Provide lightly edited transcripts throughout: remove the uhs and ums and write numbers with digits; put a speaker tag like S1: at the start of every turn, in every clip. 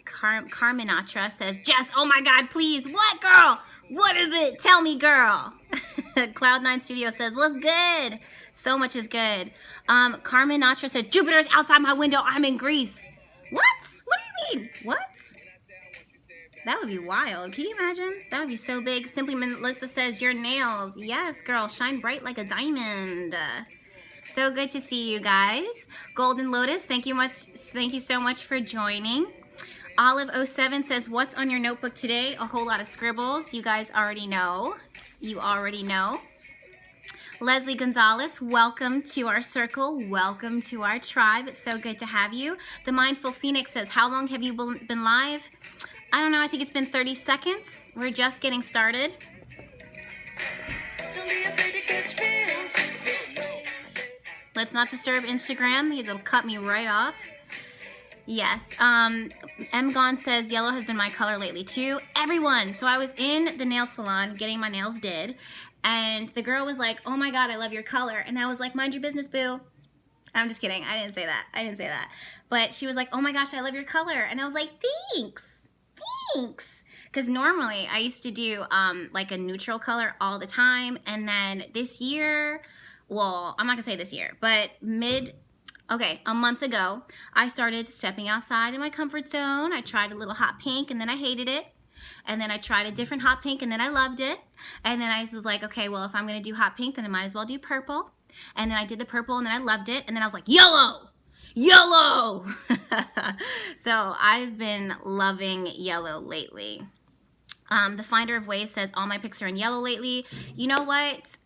S1: Carminatra says, Jess, oh my God, please. What, girl? What is it? Tell me, girl. Cloud9 Studio says, what's good? So much is good. Carminatra said, Jupiter's outside my window. I'm in Greece. What? What do you mean? What? That would be wild. Can you imagine? That would be so big. Simply Melissa says, your nails. Yes, girl. Shine bright like a diamond. So good to see you guys. Golden Lotus, thank you so much for joining. Olive07 says, what's on your notebook today? A whole lot of scribbles. You guys already know. You already know. Leslie Gonzalez, welcome to our circle. Welcome to our tribe. It's so good to have you. The Mindful Phoenix says, how long have you been live? I don't know. I think it's been 30 seconds. We're just getting started. Let's not disturb Instagram. He'll cut me right off. Yes. M. Gone says, yellow has been my color lately too. Everyone. So I was in the nail salon getting my nails did. And the girl was like, oh my God, I love your color. And I was like, mind your business, boo. I'm just kidding. I didn't say that. But she was like, oh my gosh, I love your color. And I was like, thanks. Because normally I used to do like a neutral color all the time. And then this year, well, I'm not going to say this year, but a month ago, I started stepping outside in my comfort zone. I tried a little hot pink and then I hated it. And then I tried a different hot pink and then I loved it. And then I was like, okay, well, if I'm going to do hot pink, then I might as well do purple. And then I did the purple and then I loved it. And then I was like, yellow! So I've been loving yellow lately. The Finder of Ways says, all my pics are in yellow lately. You know what?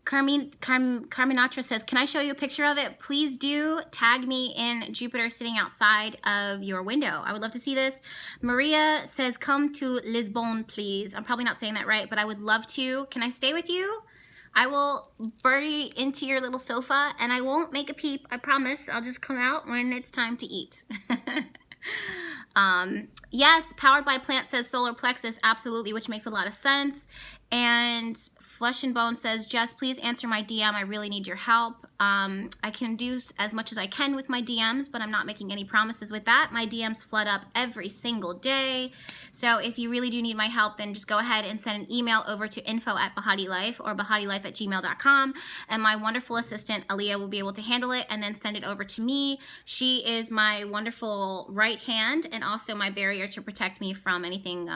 S1: Carminatra says, can I show you a picture of it? Please do. Tag me in Jupiter sitting outside of your window. I would love to see this. Maria says, come to Lisbon, please. I'm probably not saying that right, but I would love to. Can I stay with you? I will bury into your little sofa and I won't make a peep. I promise. I'll just come out when it's time to eat. Yes, Powered by Plant says solar plexus, absolutely, which makes a lot of sense. And Flesh and Bone says, Jess, please answer my DM. I really need your help. I can do as much as I can with my DMs, but I'm not making any promises with that. My DMs flood up every single day. So if you really do need my help, then just go ahead and send an email over to info@Behatilife or behatilife@gmail.com. And my wonderful assistant, Aaliyah, will be able to handle it and then send it over to me. She is my wonderful right hand and also my barrier to protect me from anything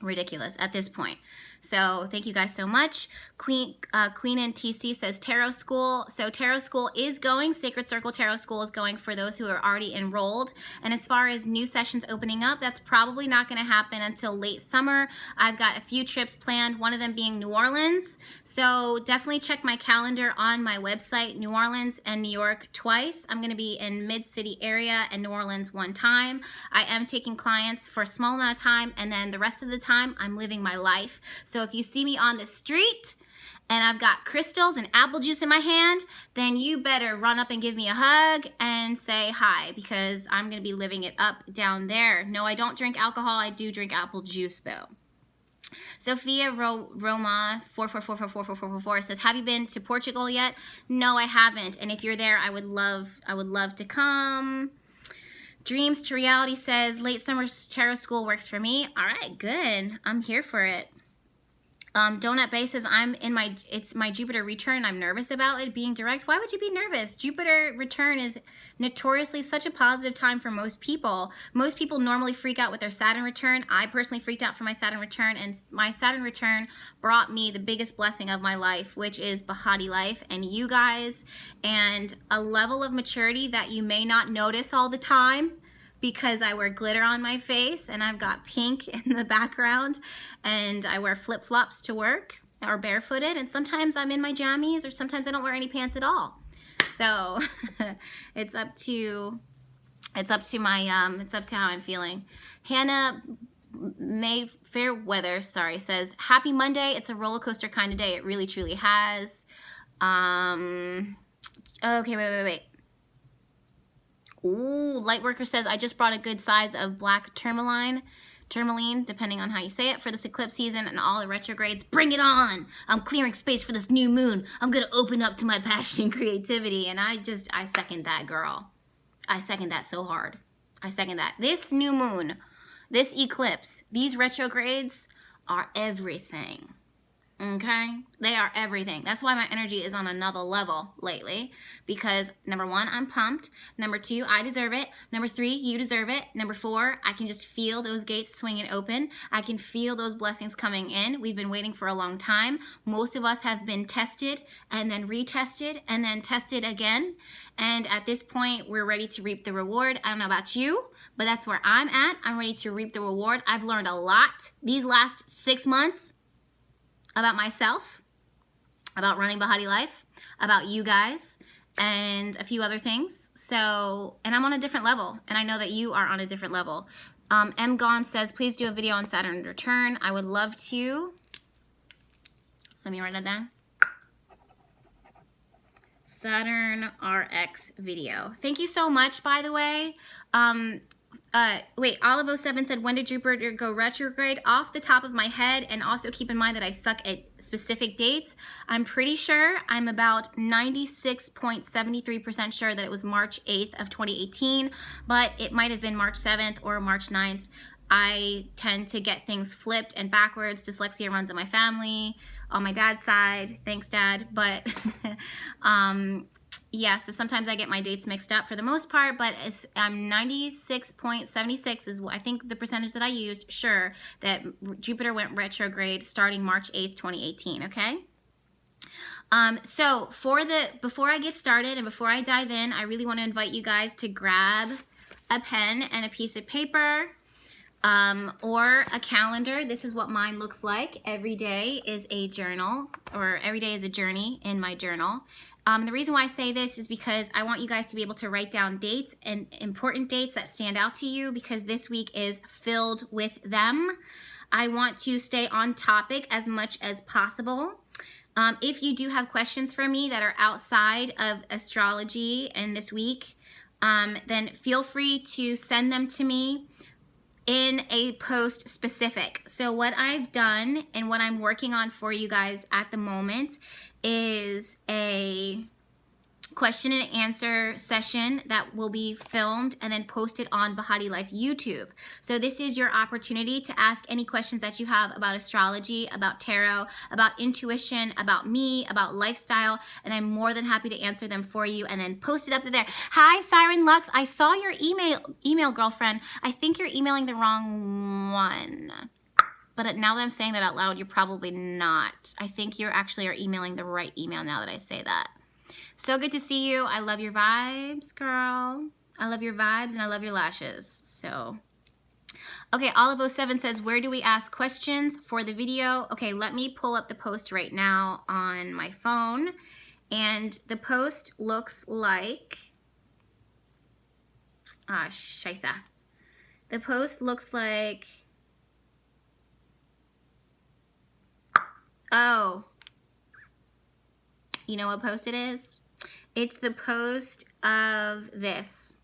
S1: ridiculous at this point. So thank you guys so much. Queen and TC says Tarot School. So Tarot School is going. Sacred Circle Tarot School is going for those who are already enrolled. And as far as new sessions opening up, that's probably not going to happen until late summer. I've got a few trips planned, one of them being New Orleans. So definitely check my calendar on my website, New Orleans and New York twice. I'm going to be in Mid-City area and New Orleans one time. I am taking clients for a small amount of time, and then the rest of the time I'm living my life. So if you see me on the street and I've got crystals and apple juice in my hand, then you better run up and give me a hug and say hi, because I'm going to be living it up down there. No, I don't drink alcohol. I do drink apple juice though. Sophia Roma 4444444 says, have you been to Portugal yet? No, I haven't. And if you're there, I would love to come. Dreams to Reality says, late summer tarot school works for me. All right, good. I'm here for it. Donut Bay says, it's my Jupiter return. I'm nervous about it being direct. Why would you be nervous? Jupiter return is notoriously such a positive time for most people. Most people normally freak out with their Saturn return. I personally freaked out for my Saturn return, and my Saturn return brought me the biggest blessing of my life, which is Behatilife and you guys, and a level of maturity that you may not notice all the time, because I wear glitter on my face and I've got pink in the background, and I wear flip-flops to work or barefooted, and sometimes I'm in my jammies, or sometimes I don't wear any pants at all. So it's up to how I'm feeling. Hannah May Fairweather, says, happy Monday. It's a roller coaster kind of day. It really truly has. Okay, wait. Ooh, Lightworker says, I just brought a good size of black tourmaline, depending on how you say it, for this eclipse season and all the retrogrades. Bring it on! I'm clearing space for this new moon. I'm going to open up to my passion and creativity. And I second that, girl. I second that so hard. I second that. This new moon, this eclipse, these retrogrades are everything. Okay? They are everything. That's why my energy is on another level lately. Because number one, I'm pumped. Number two, I deserve it. Number three, you deserve it. Number four, I can just feel those gates swinging open. I can feel those blessings coming in. We've been waiting for a long time. Most of us have been tested and then retested and then tested again. And at this point, we're ready to reap the reward. I don't know about you, but that's where I'm at. I'm ready to reap the reward. I've learned a lot these last 6 months. About myself, about running Behatilife, about you guys, and a few other things. So, and I'm on a different level, and I know that you are on a different level. M. Gone says, please do a video on Saturn return. I would love to. Let me write that down. Saturn RX video. Thank you so much, by the way. Wait, Olive07 said, when did Jupiter go retrograde? Off the top of my head, and also keep in mind that I suck at specific dates. I'm pretty sure, I'm about 96.73% sure that it was March 8th of 2018, but it might have been March 7th or March 9th. I tend to get things flipped and backwards. Dyslexia runs in my family, on my dad's side. Thanks, Dad. But yeah, so sometimes I get my dates mixed up for the most part, but I'm 96.76 is I think the percentage that I used, sure, that Jupiter went retrograde starting March 8th, 2018, okay? So before I get started and before I dive in, I really want to invite you guys to grab a pen and a piece of paper or a calendar. This is what mine looks like. Every day is a journal, or every day is a journey in my journal. The reason why I say this is because I want you guys to be able to write down dates and important dates that stand out to you, because this week is filled with them. I want to stay on topic as much as possible. If you do have questions for me that are outside of astrology and this week, then feel free to send them to me in a post specific. So what I've done and what I'm working on for you guys at the moment is a question and answer session that will be filmed and then posted on Behatilife YouTube. So this is your opportunity to ask any questions that you have about astrology, about tarot, about intuition, about me, about lifestyle, and I'm more than happy to answer them for you and then post it up there. Hi, Siren Lux. I saw your email, girlfriend. I think you're emailing the wrong one. But now that I'm saying that out loud, you're probably not. I think you actually are emailing the right email now that I say that. So good to see you. I love your vibes, girl. I love your vibes and I love your lashes. So, okay, Olive07 says, where do we ask questions for the video? Okay, let me pull up the post right now on my phone. And the post looks like, scheisse. The post looks like, oh, you know what post it is? It's the post of this.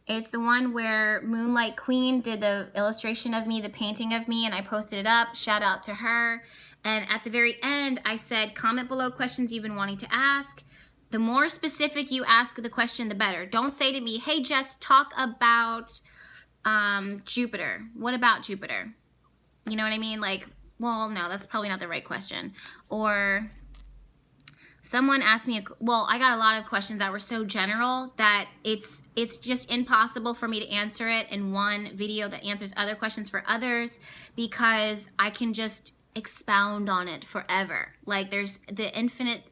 S1: It's the one where Moonlight Queen did the illustration of me, the painting of me, and I posted it up. Shout out to her. And at the very end, I said, comment below questions you've been wanting to ask. The more specific you ask the question, the better. Don't say to me, hey, Jess, talk about Jupiter. What about Jupiter? You know what I mean? Like, well, no, that's probably not the right question. Or someone asked me, well, I got a lot of questions that were so general that it's just impossible for me to answer it in one video that answers other questions for others, because I can just expound on it forever. Like, there's the infinite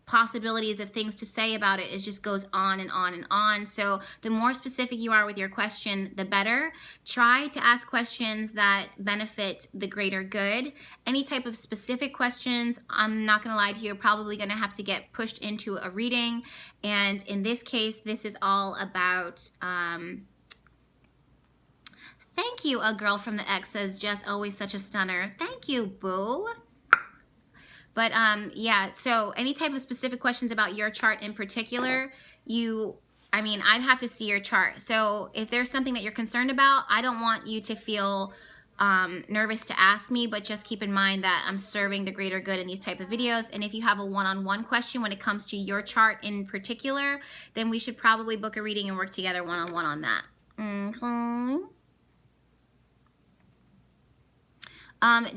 S1: possibilities of things to say about it. It just goes on and on and on. So the more specific you are with your question, the better. Try to ask questions that benefit the greater good. Any type of specific questions, I'm not going to lie to you, are probably going to have to get pushed into a reading. And in this case, this is all about thank you. A girl from the X says, Jess, always such a stunner. Thank you, boo. But yeah, so any type of specific questions about your chart in particular, I'd have to see your chart. So if there's something that you're concerned about, I don't want you to feel nervous to ask me, but just keep in mind that I'm serving the greater good in these type of videos. And if you have a one-on-one question when it comes to your chart in particular, then we should probably book a reading and work together one-on-one on that.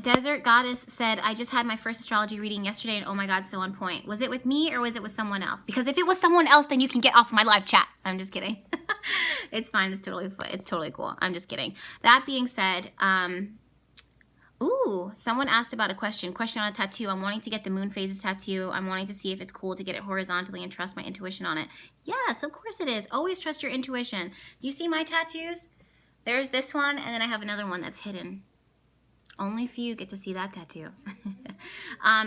S1: Desert Goddess said, I just had my first astrology reading yesterday and oh my God, so on point. Was it with me or was it with someone else? Because if it was someone else, then you can get off my live chat. I'm just kidding. It's fine. It's totally cool. I'm just kidding. That being said, someone asked about a question on a tattoo. I'm wanting to get the moon phases tattoo. I'm wanting to see if it's cool to get it horizontally and trust my intuition on it. Yes, of course it is. Always trust your intuition. Do you see my tattoos? There's this one, and then I have another one that's hidden. Only few get to see that tattoo.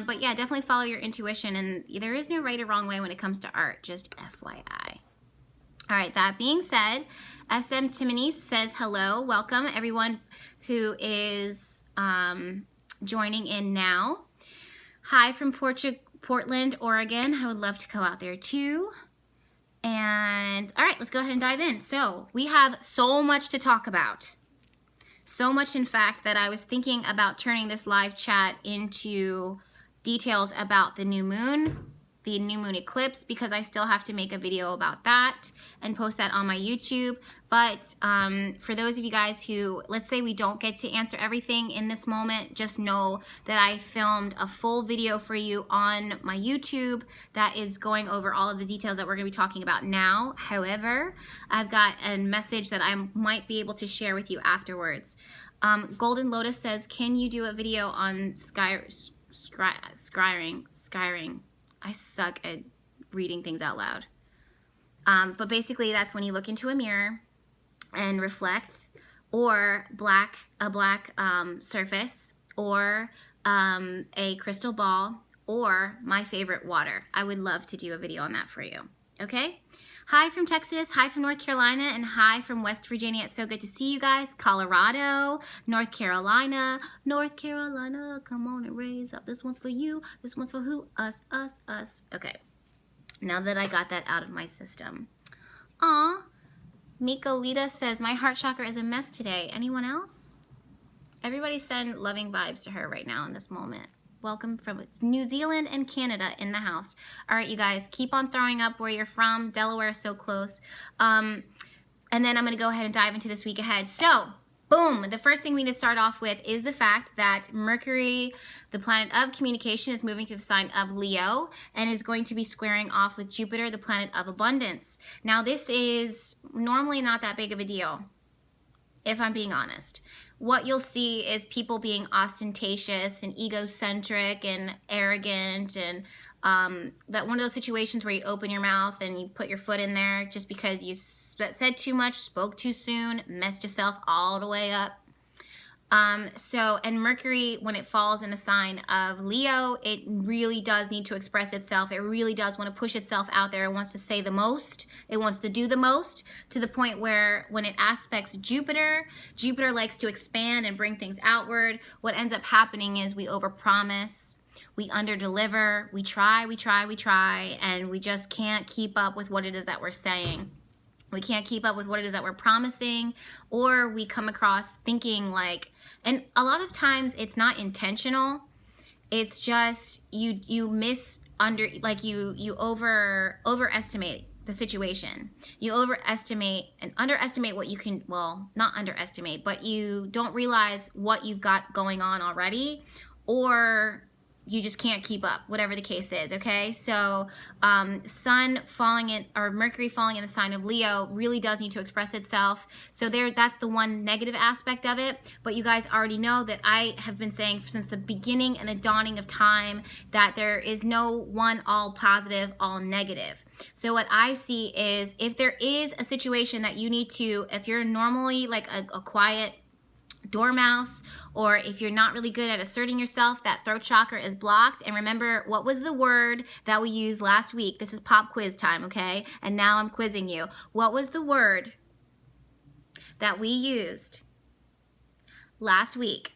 S1: But yeah, definitely follow your intuition, and there is no right or wrong way when it comes to art, just FYI. All right, that being said, SM Timony says hello. Welcome everyone who is joining in now. Hi from Portland, Oregon. I would love to go out there too. And all right, let's go ahead and dive in. So we have so much to talk about. So much, in fact, that I was thinking about turning this live chat into details about the new moon eclipse, because I still have to make a video about that and post that on my YouTube. But for those of you guys who, let's say we don't get to answer everything in this moment, just know that I filmed a full video for you on my YouTube that is going over all of the details that we're going to be talking about now. However, I've got a message that I might be able to share with you afterwards. Golden Lotus says, can you do a video on scrying? I suck at reading things out loud. But basically that's when you look into a mirror and reflect, or a black surface, or a crystal ball, or my favorite, water. I would love to do a video on that for you. Okay? Hi from Texas, hi from North Carolina, and hi from West Virginia. It's so good to see you guys. Colorado, North Carolina, come on and raise up. This one's for you. This one's for who? Us. Okay, now that I got that out of my system. Aw, Mika Lita says, my heart chakra is a mess today. Anyone else? Everybody send loving vibes to her right now in this moment. Welcome from New Zealand and Canada in the house. All right, you guys, keep on throwing up where you're from. Delaware is so close. And then I'm going to go ahead and dive into this week ahead. So, boom, the first thing we need to start off with is the fact that Mercury, the planet of communication, is moving through the sign of Leo and is going to be squaring off with Jupiter, the planet of abundance. Now, this is normally not that big of a deal, if I'm being honest. What you'll see is people being ostentatious and egocentric and arrogant, and that one of those situations where you open your mouth and you put your foot in there just because you said too much, spoke too soon, messed yourself all the way up. And Mercury, when it falls in the sign of Leo, it really does need to express itself. It really does want to push itself out there. It wants to say the most. It wants to do the most, to the point where when it aspects Jupiter, Jupiter likes to expand and bring things outward. What ends up happening is we overpromise, we underdeliver, we try, and we just can't keep up with what it is that we're saying. We can't keep up with what it is that we're promising, or we come across thinking like, and a lot of times it's not intentional. It's just you overestimate the situation. You overestimate and underestimate what you can, well, not underestimate, but you don't realize what you've got going on already, or you just can't keep up, whatever the case is, okay? So Sun falling in, or Mercury falling in the sign of Leo really does need to express itself. So that's the one negative aspect of it. But you guys already know that I have been saying since the beginning and the dawning of time that there is no one all positive, all negative. So what I see is if there is a situation that you need to, if you're normally like a quiet dormouse, or if you're not really good at asserting yourself, that throat chakra is blocked. And remember, what was the word that we used last week? This is pop quiz time, okay? And now I'm quizzing you. What was the word that we used last week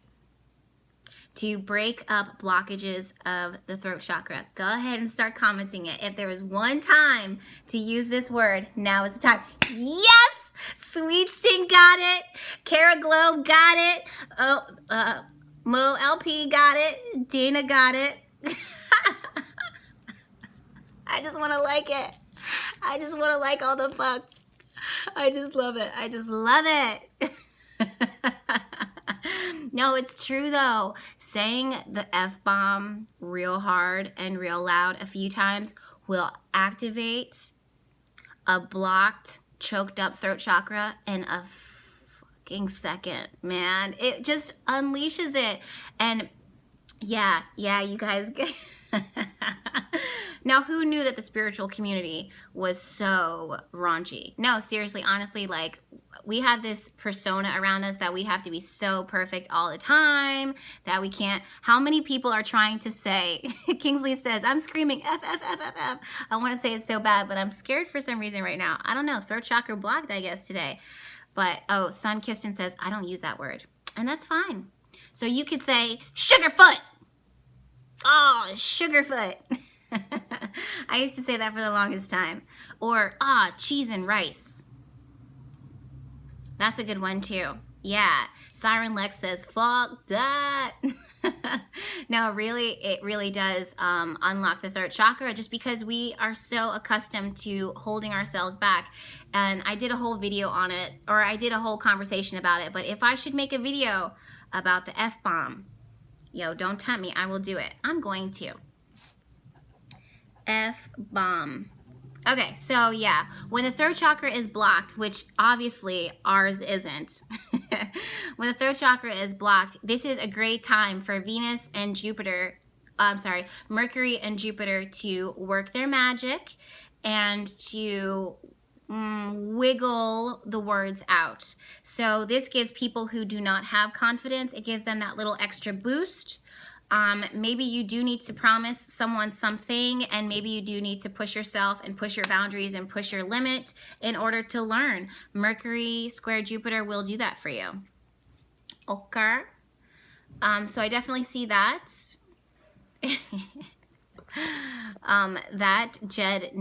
S1: to break up blockages of the throat chakra? Go ahead and start commenting it. If there was one time to use this word, now is the time. Yes! Sweet Stink got it. Cara Globe got it. Oh, Mo LP got it. Dana got it. I just want to like it. I just want to like all the fucks. I just love it. I just love it. No, it's true though. Saying the F-bomb real hard and real loud a few times will activate a blocked, choked up throat chakra in a fucking second, man. It just unleashes it. And yeah, you guys. Now, who knew that the spiritual community was so raunchy? No, seriously, honestly, like, we have this persona around us that we have to be so perfect all the time, that we can't. How many people are trying to say, Kingsley says, I'm screaming F, F, F, F, F. I want to say it so bad, but I'm scared for some reason right now. I don't know, throat chakra blocked, I guess, today. But, oh, Sun Kiston says, I don't use that word. And that's fine. So you could say, Sugarfoot. Oh, Sugarfoot. I used to say that for the longest time. Or, cheese and rice. That's a good one too. Yeah. Siren Lex says, fuck that. No, really, it really does unlock the third chakra, just because we are so accustomed to holding ourselves back. And I did a whole video on it, or I did a whole conversation about it. But if I should make a video about the F-bomb, yo, don't tempt me. I will do it. I'm going to. F-bomb. Okay, so yeah, when the throat chakra is blocked, which obviously ours isn't, when the throat chakra is blocked, this is a great time for Venus and Jupiter, Mercury and Jupiter to work their magic and to wiggle the words out. So this gives people who do not have confidence, it gives them that little extra boost. Maybe you do need to promise someone something, and maybe you do need to push yourself and push your boundaries and push your limit in order to learn. Mercury square Jupiter will do that for you. Okay. So I definitely see that. That Jedi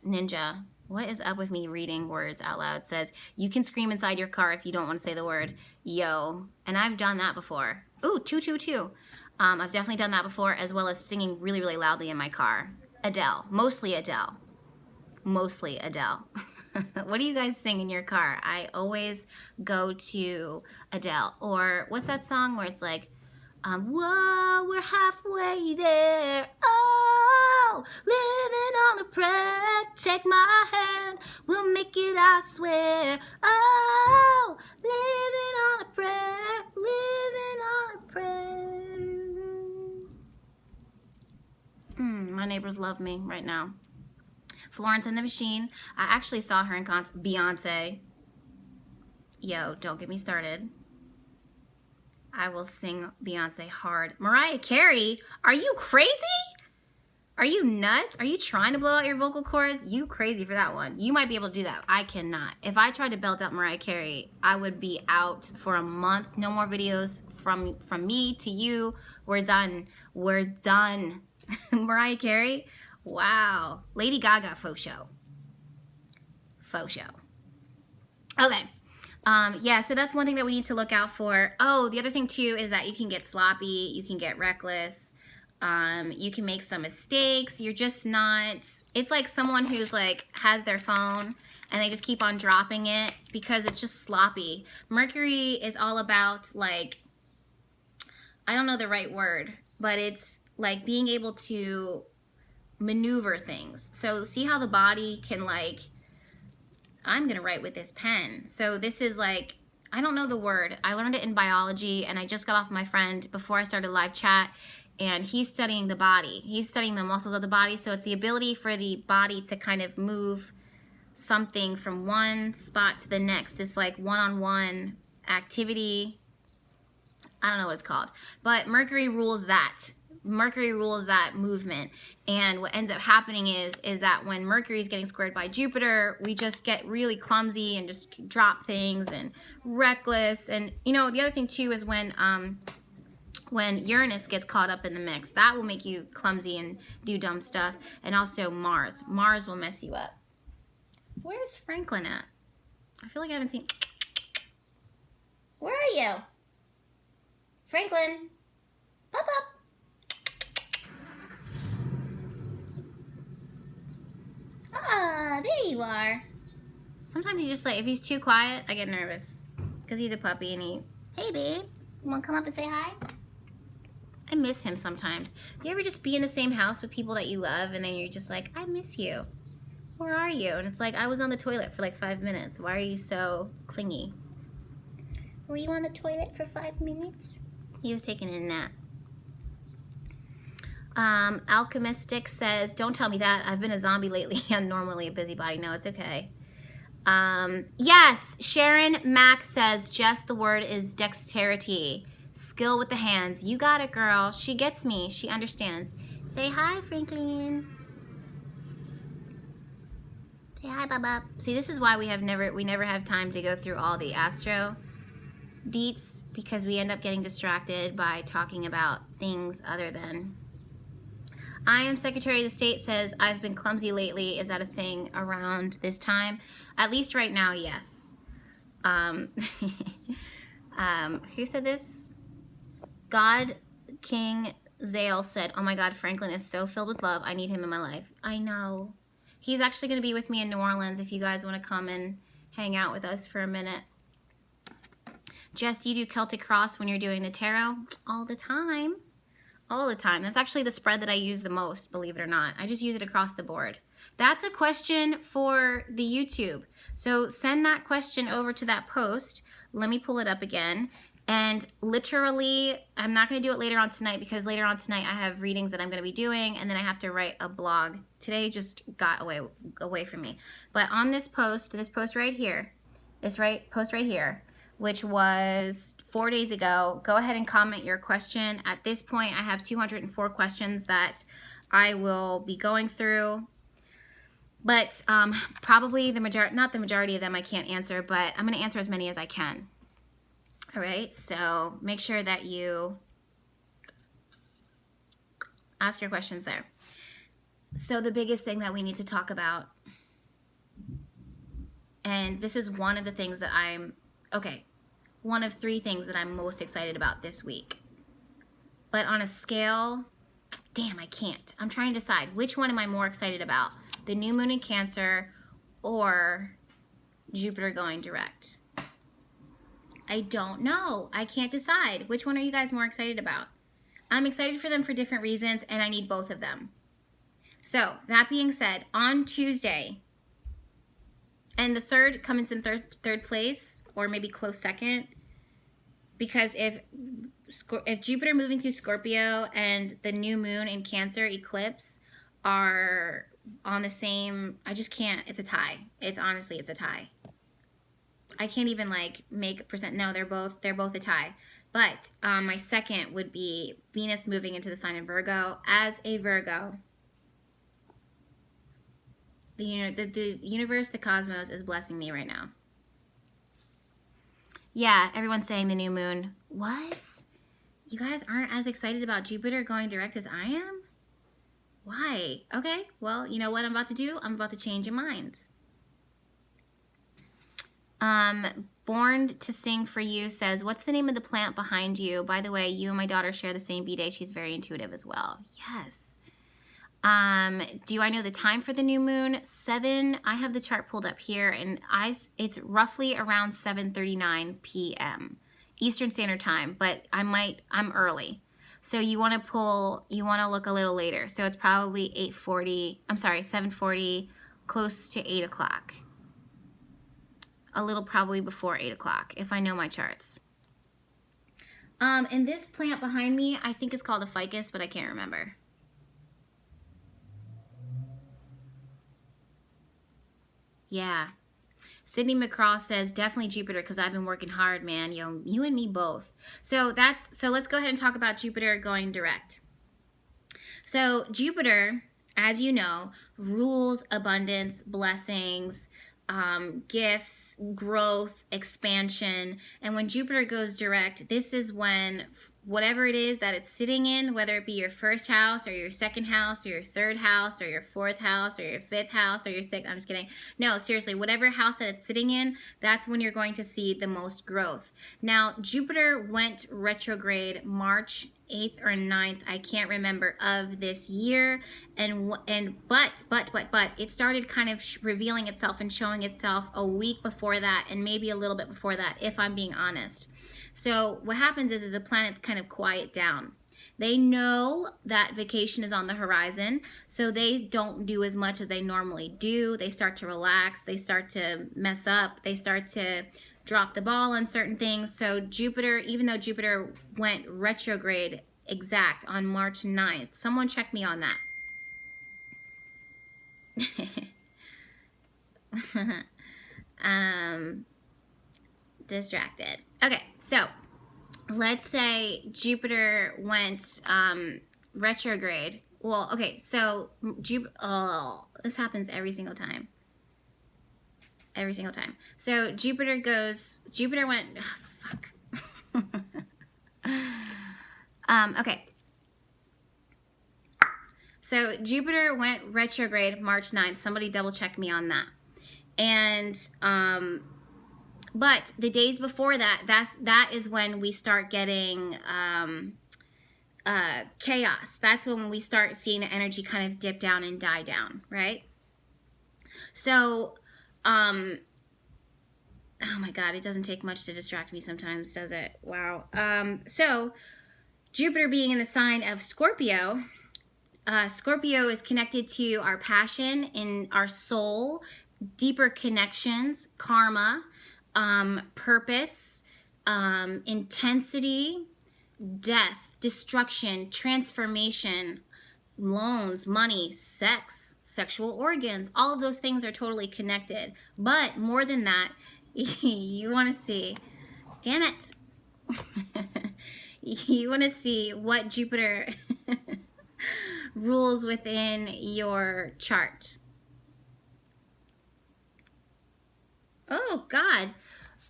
S1: Ninja. What is up with me reading words out loud? Says, you can scream inside your car if you don't want to say the word. Yo. And I've done that before. Ooh, 222. I've definitely done that before, as well as singing really, really loudly in my car. Adele. Mostly Adele. Mostly Adele. What do you guys sing in your car? I always go to Adele. Or what's that song where it's like, whoa, we're halfway there. Oh, living on a prayer. Take my hand, we'll make it, I swear. Oh, living on a prayer. Living on a prayer. My neighbors love me right now. Florence and the Machine. I actually saw her in concert. Beyonce. Yo, don't get me started. I will sing Beyonce hard. Mariah Carey, are you crazy? Are you nuts? Are you trying to blow out your vocal cords? You crazy for that one. You might be able to do that. I cannot. If I tried to belt out Mariah Carey, I would be out for a month. No more videos from me to you. We're done. We're done. Mariah Carey? Wow. Lady Gaga, faux show. Faux show. Okay. Yeah, so that's one thing that we need to look out for. Oh, the other thing too is that you can get sloppy, you can get reckless, you can make some mistakes. You're just not, it's like someone who's like has their phone and they just keep on dropping it because it's just sloppy. Mercury is all about, like, I don't know the right word, but it's like being able to maneuver things. So see how the body can, like, I'm going to write with this pen. So this is like, I don't know the word. I learned it in biology, and I just got off my friend before I started live chat, and he's studying the body. He's studying the muscles of the body. So it's the ability for the body to kind of move something from one spot to the next. It's like one-on-one activity. I don't know what it's called. But Mercury rules that. Mercury rules that movement, and what ends up happening is that when Mercury is getting squared by Jupiter, we just get really clumsy and just drop things and reckless. And you know, the other thing too is when Uranus gets caught up in the mix, that will make you clumsy and do dumb stuff. And also Mars will mess you up. Where's Franklin at? I feel like I haven't seen... Where are you? Franklin, pop up. Ah, there you are. Sometimes he's just like, if he's too quiet, I get nervous. Because he's a puppy and he... Hey, babe. You want to come up and say hi? I miss him sometimes. You ever just be in the same house with people that you love and then you're just like, I miss you. Where are you? And it's like, I was on the toilet for like 5 minutes. Why are you so clingy? Were you on the toilet for 5 minutes? He was taking a nap. Alchemistic says, don't tell me that. I've been a zombie lately. I'm normally a busybody. No, it's okay. Yes, Sharon Mack says, just the word is dexterity. Skill with the hands. You got it, girl. She gets me. She understands. Say hi, Franklin. Say hi, Bubba. See, this is why we never have time to go through all the Astro deets, because we end up getting distracted by talking about things other than... I am Secretary of the State says, I've been clumsy lately. Is that a thing around this time? At least right now, yes. Who said this? God King Zale said, oh my God, Franklin is so filled with love. I need him in my life. I know. He's actually going to be with me in New Orleans if you guys want to come and hang out with us for a minute. Jess, you do Celtic Cross when you're doing the tarot? All the time. All the time. That's actually the spread that I use the most, believe it or not. I just use it across the board. That's a question for the YouTube. So send that question over to that post. Let me pull it up again. And literally, I'm not going to do it later on tonight because later on tonight I have readings that I'm going to be doing and then I have to write a blog. Today just got away from me. But on this post right here, post right here, which was 4 days ago, go ahead and comment your question. At this point, I have 204 questions that I will be going through. But probably not the majority of them I can't answer, but I'm going to answer as many as I can. All right, so make sure that you ask your questions there. So the biggest thing that we need to talk about, and this is one of the things that one of 3 things that I'm most excited about this week. But on a scale, damn, I can't. I'm trying to decide which one am I more excited about, the new moon in Cancer or Jupiter going direct. I don't know. I can't decide. Which one are you guys more excited about? I'm excited for them for different reasons, and I need both of them. So, that being said, on Tuesday, and the third comes in third place, or maybe close second, because if Jupiter moving through Scorpio and the new moon in Cancer Eclipse are on the same, I just can't, it's a tie. It's a tie. I can't even like make a percent. No, they're both a tie. But my second would be Venus moving into the sign of Virgo. As a Virgo, the universe, the cosmos is blessing me right now. Yeah, everyone's saying the new moon. What? You guys aren't as excited about Jupiter going direct as I am? Why? Okay, well, you know what I'm about to do? I'm about to change your mind. Born to Sing for You says, what's the name of the plant behind you? By the way, you and my daughter share the same B-day. She's very intuitive as well. Yes. Do I know the time for the new moon? 7. I have the chart pulled up here, and it's roughly around 7:39 p.m. Eastern Standard Time, but I'm early. So you want to look a little later. So it's probably 7:40, close to 8 o'clock. A little probably before 8 o'clock, if I know my charts. And this plant behind me, I think is called a ficus, but I can't remember. Yeah. Sydney McCraw says, definitely Jupiter, because I've been working hard, man. You and me both. So let's go ahead and talk about Jupiter going direct. So Jupiter, as you know, rules abundance, blessings, gifts, growth, expansion. And when Jupiter goes direct, this is when whatever it is that it's sitting in, whether it be your first house or your second house or your third house or your fourth house or your fifth house or your sixth, I'm just kidding. No, seriously, whatever house that it's sitting in, that's when you're going to see the most growth. Now, Jupiter went retrograde March 8th or 9th, I can't remember, of this year, but it started kind of revealing itself and showing itself a week before that, and maybe a little bit before that, if I'm being honest. So what happens is the planets kind of quiet down. They know that vacation is on the horizon, so they don't do as much as they normally do. They start to relax, they start to mess up, they start to drop the ball on certain things. So Jupiter, even though Jupiter went retrograde exact on March 9th, someone check me on that. Distracted. Okay, so let's say Jupiter went retrograde. Well, okay, so this happens every single time. Every single time. So Jupiter went, oh, fuck. Okay. So Jupiter went retrograde March 9th. Somebody double check me on that. And, but the days before that is when we start getting chaos. That's when we start seeing the energy kind of dip down and die down, right? So, oh my God, it doesn't take much to distract me sometimes, does it? Wow. So Jupiter being in the sign of Scorpio, Scorpio is connected to our passion, in our soul, deeper connections, karma, purpose, intensity, death, destruction, transformation, loans, money, sex, sexual organs. All of those things are totally connected. But more than that, you want to see, damn it, you want to see what Jupiter rules within your chart. Oh, God.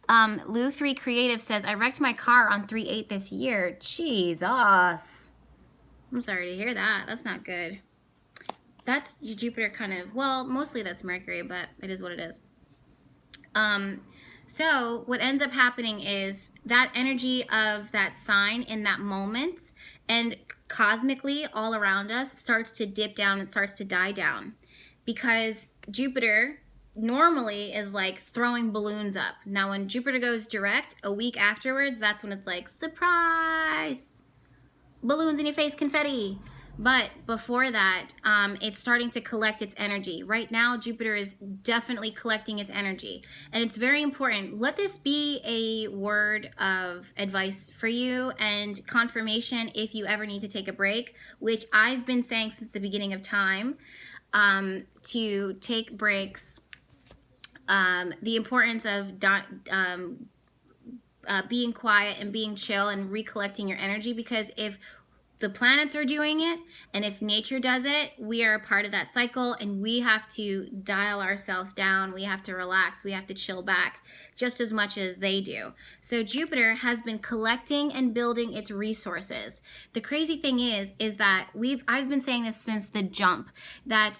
S1: Lou3 Creative says, I wrecked my car on 3/8 this year. Jesus. I'm sorry to hear that. That's not good. That's Jupiter kind of, well, mostly that's Mercury, but it is what it is. So what ends up happening is that energy of that sign in that moment and cosmically all around us starts to dip down and starts to die down, because Jupiter normally is like throwing balloons up. Now when Jupiter goes direct a week afterwards, that's when it's like, surprise, balloons in your face, confetti. But before that, it's starting to collect its energy. Right now, Jupiter is definitely collecting its energy. And it's very important. Let this be a word of advice for you and confirmation if you ever need to take a break, which I've been saying since the beginning of time, to take breaks. The importance of being quiet and being chill and recollecting your energy, because if the planets are doing it and if nature does it, we are a part of that cycle, and we have to dial ourselves down. We have to relax. We have to chill back just as much as they do. So Jupiter has been collecting and building its resources. The crazy thing is that I've been saying this since the jump, that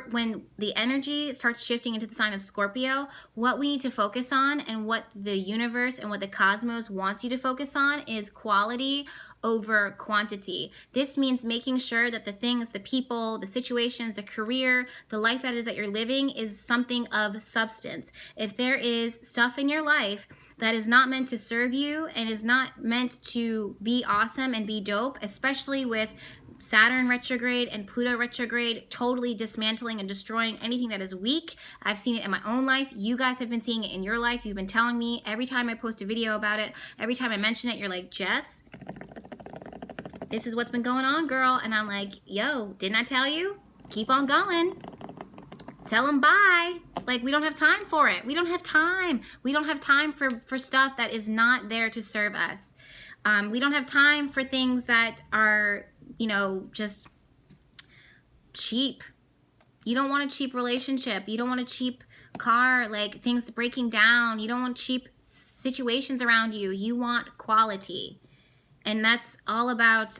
S1: when the energy starts shifting into the sign of Scorpio, what we need to focus on and what the universe and what the cosmos wants you to focus on is quality over quantity. This means making sure that the things, the people, the situations, the career, the life that is that you're living is something of substance. If there is stuff in your life that is not meant to serve you and is not meant to be awesome and be dope, especially with Saturn retrograde and Pluto retrograde totally dismantling and destroying anything that is weak. I've seen it in my own life. You guys have been seeing it in your life. You've been telling me every time I post a video about it, every time I mention it, you're like, Jess, this is what's been going on, girl. And I'm like, yo, didn't I tell you? Keep on going. Tell them bye. Like, we don't have time for it. We don't have time. We don't have time for stuff that is not there to serve us. We don't have time for things that are, just cheap. You don't want a cheap relationship. You don't want a cheap car, like things breaking down. You don't want cheap situations around you. You want quality. And that's all about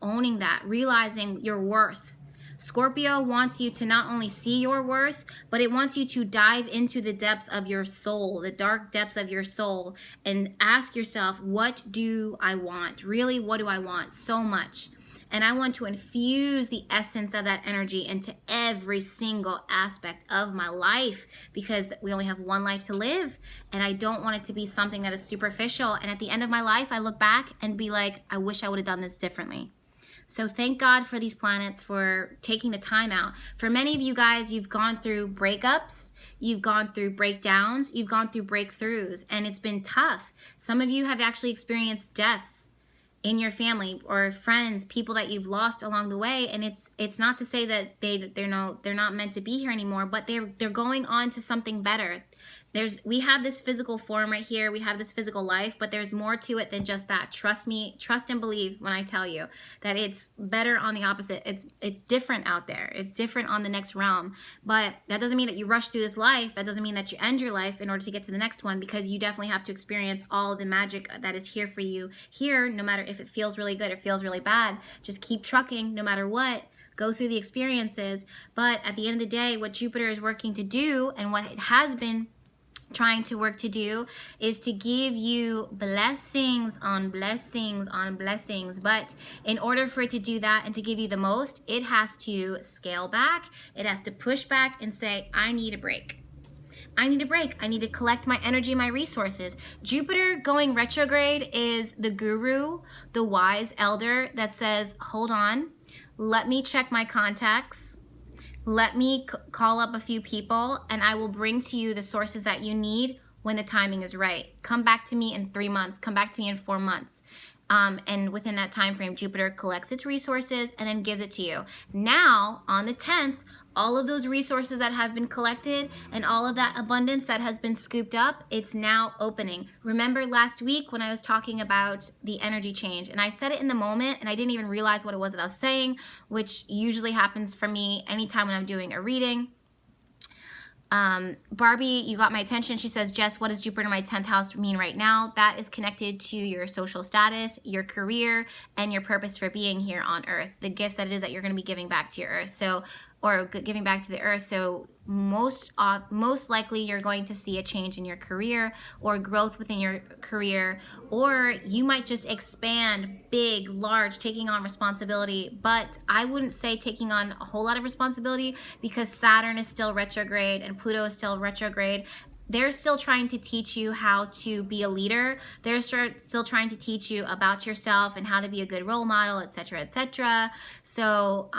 S1: owning that, realizing your worth. Scorpio wants you to not only see your worth, but it wants you to dive into the depths of your soul, the dark depths of your soul, and ask yourself, what do I want? Really, what do I want so much? And I want to infuse the essence of that energy into every single aspect of my life, because we only have one life to live. And I don't want it to be something that is superficial. And at the end of my life, I look back and be like, I wish I would have done this differently. So thank God for these planets for taking the time out. For many of you guys, you've gone through breakups, you've gone through breakdowns, you've gone through breakthroughs, and it's been tough. Some of you have actually experienced deaths in your family or friends, people that you've lost along the way. And it's not to say that they're not meant to be here anymore, but they're going on to something better. We have this physical form right here. We have this physical life, but there's more to it than just that. Trust me, trust and believe when I tell you that it's better on the opposite. It's different out there. It's different on the next realm. But that doesn't mean that you rush through this life. That doesn't mean that you end your life in order to get to the next one, because you definitely have to experience all the magic that is here for you here, no matter if it feels really good or feels really bad. Just keep trucking no matter what. Go through the experiences. But at the end of the day, what Jupiter is working to do, and what it has been trying to work to do, is to give you blessings on blessings on blessings. But in order for it to do that and to give you the most, it has to scale back. It has to push back and say, I need a break. I need a break. I need to collect my energy, my resources. Jupiter going retrograde is the guru, the wise elder that says, hold on, let me check my contacts. Let me call up a few people, and I will bring to you the sources that you need when the timing is right. Come back to me in 3 months. Come back to me in 4 months. And within that time frame, Jupiter collects its resources and then gives it to you. Now, on the 10th, all of those resources that have been collected and all of that abundance that has been scooped up, it's now opening. Remember last week when I was talking about the energy change, and I said it in the moment and I didn't even realize what it was that I was saying, which usually happens for me anytime when I'm doing a reading. Barbie, you got my attention. She says, Jess, what does Jupiter in my 10th house mean right now? That is connected to your social status, your career, and your purpose for being here on Earth. The gifts that it is that you're going to be giving back to your Earth. So, or giving back to the Earth. So most likely you're going to see a change in your career or growth within your career, or you might just expand big, large, taking on responsibility. But I wouldn't say taking on a whole lot of responsibility, because Saturn is still retrograde and Pluto is still retrograde. They're still trying to teach you how to be a leader. They're still trying to teach you about yourself and how to be a good role model, etc., etc. So,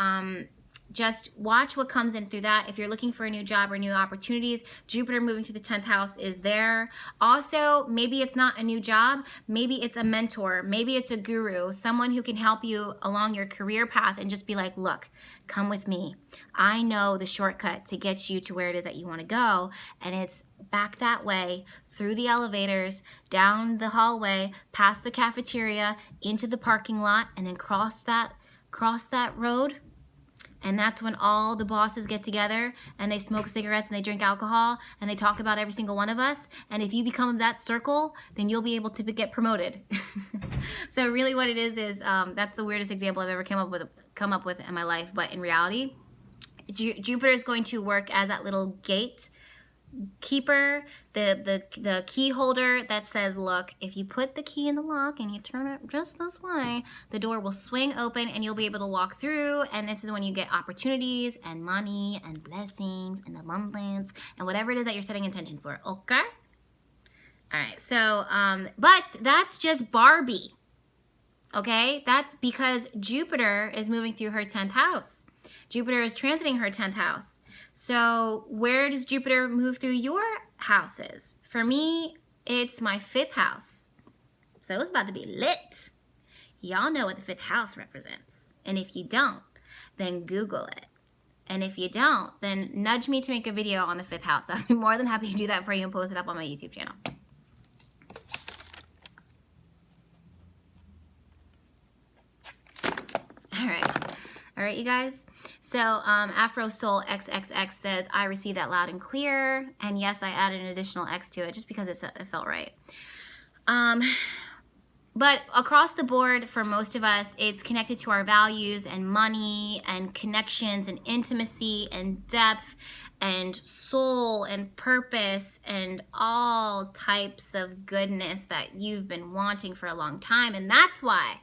S1: just watch what comes in through that. If you're looking for a new job or new opportunities, Jupiter moving through the 10th house is there. Also, maybe it's not a new job. Maybe it's a mentor. Maybe it's a guru, someone who can help you along your career path and just be like, look, come with me. I know the shortcut to get you to where it is that you want to go. And it's back that way, through the elevators, down the hallway, past the cafeteria, into the parking lot, and then cross that road. And that's when all the bosses get together and they smoke cigarettes and they drink alcohol and they talk about every single one of us. And if you become that circle, then you'll be able to get promoted. So really what it is that's the weirdest example I've ever come up with in my life. But in reality, Jupiter is going to work as that little gate keeper, the key holder that says, look, if you put the key in the lock and you turn it just this way, the door will swing open and you'll be able to walk through. And this is when you get opportunities and money and blessings and abundance and whatever it is that you're setting intention for. Okay? All right. So, but that's just Barbie. Okay? That's because Jupiter is moving through her 10th house. Jupiter is transiting her 10th house. So where does Jupiter move through your houses? For me, it's my 5th house. So it's about to be lit. Y'all know what the 5th house represents. And if you don't, then Google it. And if you don't, then nudge me to make a video on the 5th house. I'll be more than happy to do that for you and post it up on my YouTube channel. All right, you guys. So Afro Soul XXX says, I received that loud and clear. And yes, I added an additional X to it just because it felt right. But across the board, for most of us, it's connected to our values and money and connections and intimacy and depth and soul and purpose and all types of goodness that you've been wanting for a long time. And that's why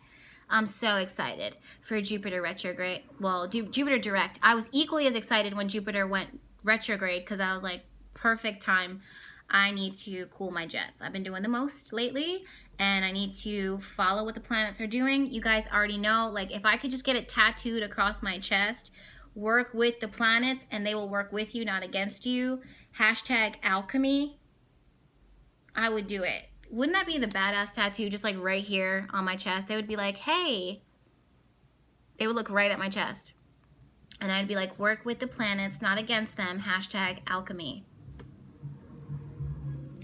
S1: I'm so excited for Jupiter retrograde. Well, Jupiter direct. I was equally as excited when Jupiter went retrograde because I was like, perfect time. I need to cool my jets. I've been doing the most lately, and I need to follow what the planets are doing. You guys already know, like, if I could just get it tattooed across my chest, work with the planets, and they will work with you, not against you. Hashtag alchemy. I would do it. Wouldn't that be the badass tattoo, just like right here on my chest? They would be like, hey. They would look right at my chest. And I'd be like, work with the planets, not against them. Hashtag alchemy.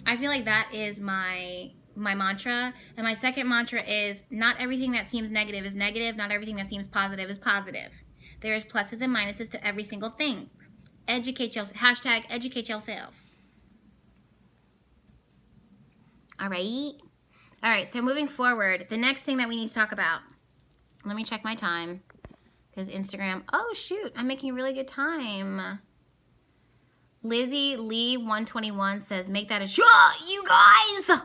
S1: I feel like that is my mantra. And my second mantra is, not everything that seems negative is negative. Not everything that seems positive is positive. There is pluses and minuses to every single thing. Educate yourself. Hashtag educate yourself. All right, so moving forward, the next thing that we need to talk about. Let me check my time. Because Instagram, oh shoot, I'm making really good time. Lizzie Lee 121 says, make that a shot, you guys!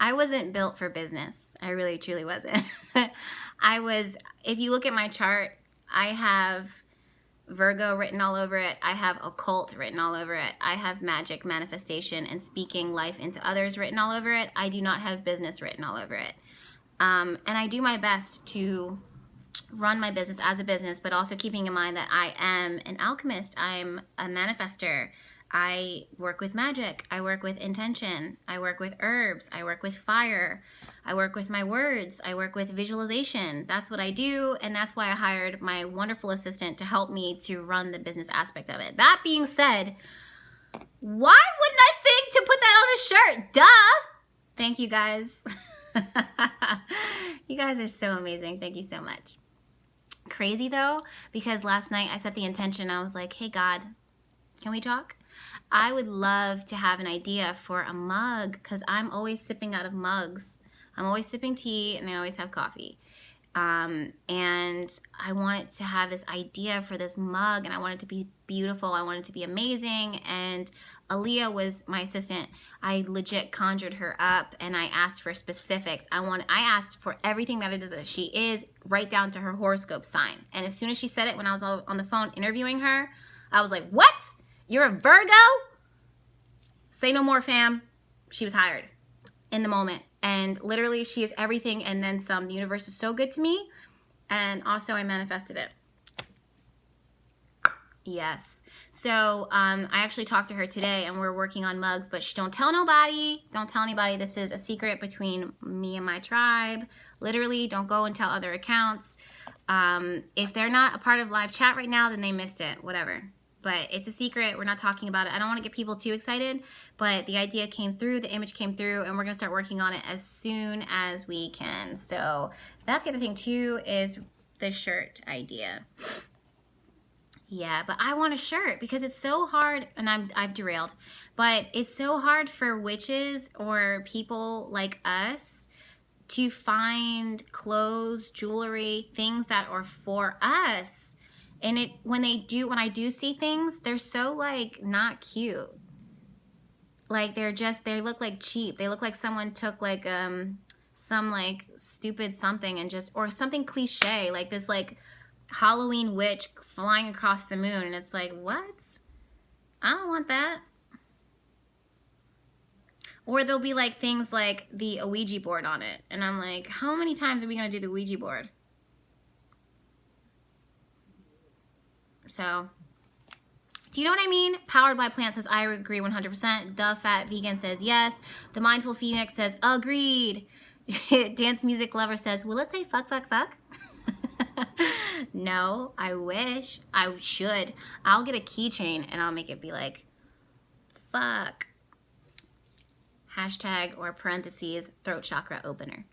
S1: I wasn't built for business. I really, truly wasn't. If you look at my chart, I have Virgo written all over it. I have occult written all over it. I have magic, manifestation, and speaking life into others written all over it. I do not have business written all over it. And I do my best to run my business as a business, but also keeping in mind that I am an alchemist. I'm a manifester. I work with magic. I work with intention. I work with herbs. I work with fire. I work with my words. I work with visualization. That's what I do, and that's why I hired my wonderful assistant to help me to run the business aspect of it. That being said, why wouldn't I think to put that on a shirt? Duh! Thank you, guys. You guys are so amazing. Thank you so much. Crazy, though, because last night I set the intention. I was like, hey, God, can we talk? I would love to have an idea for a mug because I'm always sipping out of mugs. I'm always sipping tea and I always have coffee. And I wanted to have this idea for this mug, and I want it to be beautiful. I want it to be amazing. And Aaliyah was my assistant. I legit conjured her up and I asked for specifics. I asked for everything that it is that she is, right down to her horoscope sign. And as soon as she said it, when I was on the phone interviewing her, I was like, what? You're a Virgo? Say no more, fam. She was hired in the moment. And literally, she is everything and then some. The universe is so good to me. And also, I manifested it. Yes. So, I actually talked to her today, and we're working on mugs. But don't tell nobody. Don't tell anybody. This is a secret between me and my tribe. Literally, don't go and tell other accounts. If they're not a part of live chat right now, then they missed it. Whatever. But it's a secret. We're not talking about it. I don't want to get people too excited, but the idea came through, the image came through, and we're going to start working on it as soon as we can. So that's the other thing too, is the shirt idea. Yeah, but I want a shirt because it's so hard, and I've derailed, but it's so hard for witches or people like us to find clothes, jewelry, things that are for us. And when I do see things, they're so like not cute. Like they look like cheap. They look like someone took like some like stupid something and or something cliche, like this like Halloween witch flying across the moon, and it's like, what? I don't want that. Or there'll be like things like the Ouija board on it, and I'm like, how many times are we gonna do the Ouija board? So, do you know what I mean? Powered by Plant says, I agree 100%. The Fat Vegan says, yes. The Mindful Phoenix says, agreed. Dance Music Lover says, will it say fuck, fuck, fuck? No, I wish. I should. I'll get a keychain and I'll make it be like, fuck. hashtag or parentheses throat chakra opener.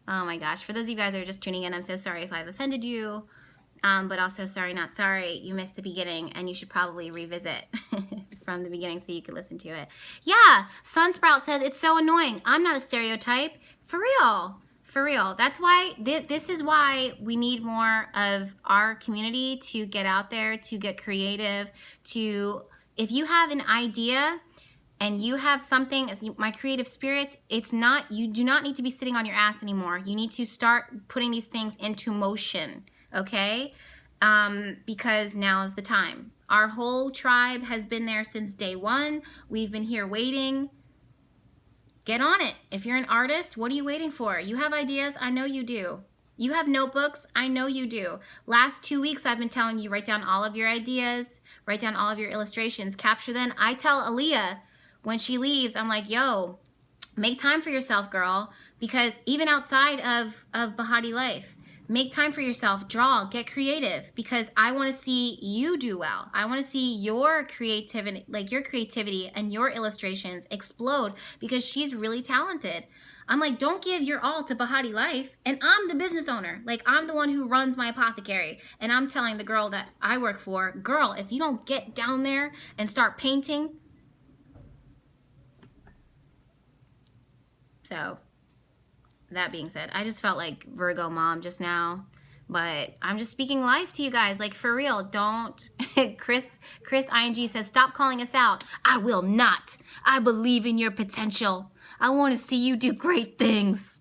S1: Oh my gosh. For those of you guys that are just tuning in, I'm so sorry if I've offended you. But also sorry, not sorry. You missed the beginning and you should probably revisit from the beginning so you can listen to it. Yeah, Sunsprout says it's so annoying. I'm not a stereotype. For real. For real. That's why, this is why we need more of our community to get out there, to get creative, to, if you have an idea and you have something, as my creative spirits, it's not, you do not need to be sitting on your ass anymore. You need to start putting these things into motion, okay? Because now is the time. Our whole tribe has been there since day one. We've been here waiting. Get on it. If you're an artist, what are you waiting for? You have ideas? I know you do. You have notebooks? I know you do. Last 2 weeks, I've been telling you, write down all of your ideas, write down all of your illustrations, capture them. I tell Aaliyah when she leaves, I'm like, yo, make time for yourself, girl. Because even outside of Behatilife, make time for yourself, draw, get creative, because I want to see you do well. I want to see your creativity, like your creativity and your illustrations explode, because she's really talented. I'm like, don't give your all to Behatilife, and I'm the business owner. Like, I'm the one who runs my apothecary, and I'm telling the girl that I work for, girl, if you don't get down there and start painting. So, that being said, I just felt like Virgo mom just now, but I'm just speaking life to you guys. Like, for real, don't. Chris ING says, stop calling us out. I will not. I believe in your potential. I want to see you do great things.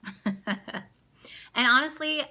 S1: And honestly,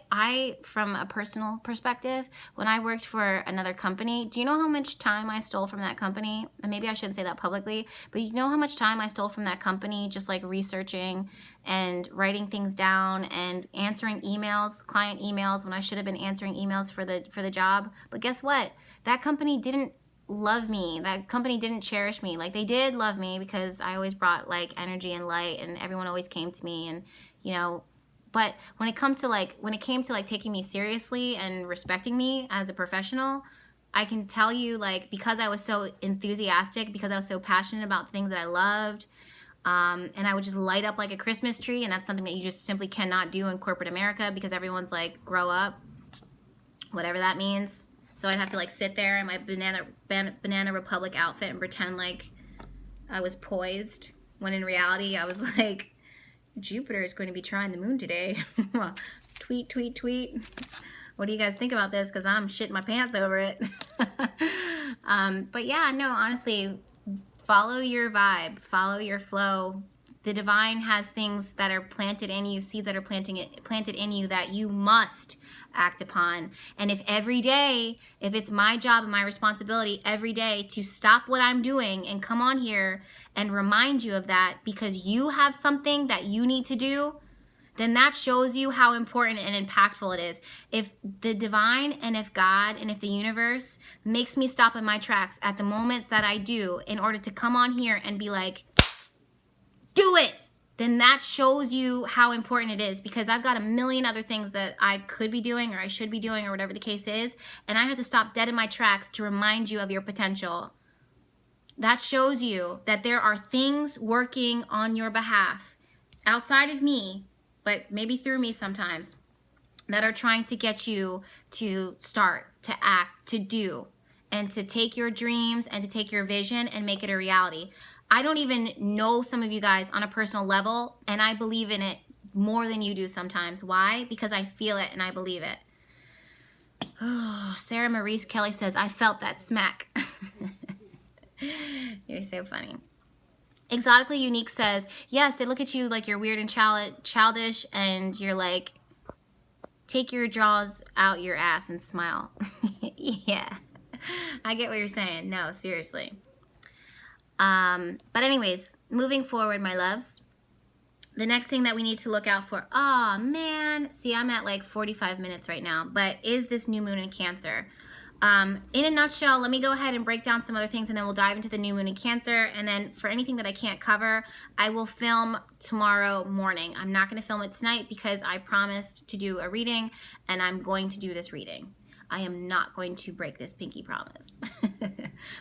S1: from a personal perspective, when I worked for another company, do you know how much time I stole from that company? And maybe I shouldn't say that publicly, but you know how much time I stole from that company just like researching and writing things down and answering emails, client emails, when I should have been answering emails for the job. But guess what? That company didn't love me. That company didn't cherish me. Like, they did love me because I always brought like energy and light, and everyone always came to me, and you know. But when it came to like taking me seriously and respecting me as a professional, I can tell you, like, because I was so enthusiastic, because I was so passionate about things that I loved, and I would just light up like a Christmas tree, and that's something that you just simply cannot do in corporate America, because everyone's like, grow up, whatever that means. So I'd have to like sit there in my Banana Republic outfit and pretend like I was poised, when in reality I was like, Jupiter is going to be trying the moon today. Tweet, tweet, tweet. What do you guys think about this? Because I'm shitting my pants over it. But yeah, no, honestly, follow your vibe. Follow your flow. The divine has things that are planted in you, seeds that are planted in you that you must act upon. And if every day, if it's my job and my responsibility every day to stop what I'm doing and come on here and remind you of that because you have something that you need to do, then that shows you how important and impactful it is. If the divine and if God and if the universe makes me stop in my tracks at the moments that I do in order to come on here and be like, do it, then that shows you how important it is, because I've got a million other things that I could be doing or I should be doing or whatever the case is, and I have to stop dead in my tracks to remind you of your potential. That shows you that there are things working on your behalf outside of me, but maybe through me sometimes, that are trying to get you to start, to act, to do, and to take your dreams and to take your vision and make it a reality. I don't even know some of you guys on a personal level, and I believe in it more than you do sometimes. Why? Because I feel it and I believe it. Oh, Sarah Maurice Kelly says, I felt that smack. You're so funny. Exotically Unique says, yes, they look at you like you're weird and childish, and you're like, take your jaws out your ass and smile. Yeah, I get what you're saying. No, seriously. But anyways, moving forward, my loves, the next thing that we need to look out for, oh man, see, I'm at like 45 minutes right now, but is this new moon in Cancer. In a nutshell, let me go ahead and break down some other things, and then we'll dive into the new moon in Cancer. And then for anything that I can't cover, I will film tomorrow morning. I'm not going to film it tonight because I promised to do a reading, and I'm going to do this reading. I am not going to break this pinky promise.